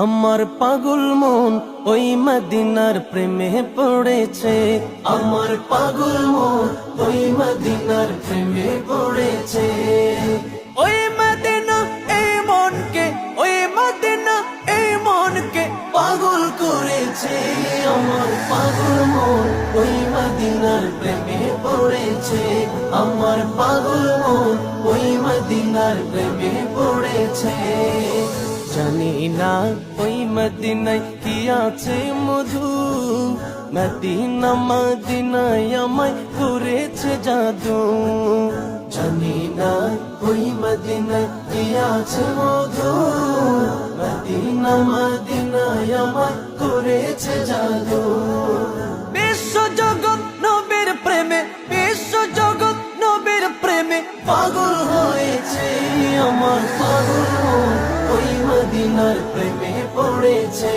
আমার পাগল মন ওই মদিনার প্রেমে পড়েছে। আমার পাগল মন ওই মদিনার প্রেমে পড়েছে। ওই মদিনা এই মনকে, ওই মদিনা এই মনকে পাগল করেছে। আমার পাগল মন ওই মদিনার প্রেমে পড়েছে। আমার পাগল মন ওই মদিনার প্রেমে পড়েছে। জানি না ওই মদিনায় কি আছে মধু, মদিনা মদিনায় আমায় করেছে জাদু। জানি না ওই মদিনায় কি আছে মধু, মদিনা মদিনায় আমায় করেছে জাদু। বিশ্ব জগৎ নবীর প্রেমে, বিশ্ব জগৎ নবীর প্রেমে পাগল হয়েছে। আমার পাগল মন ওই মদিনার প্রেমে পড়েছে।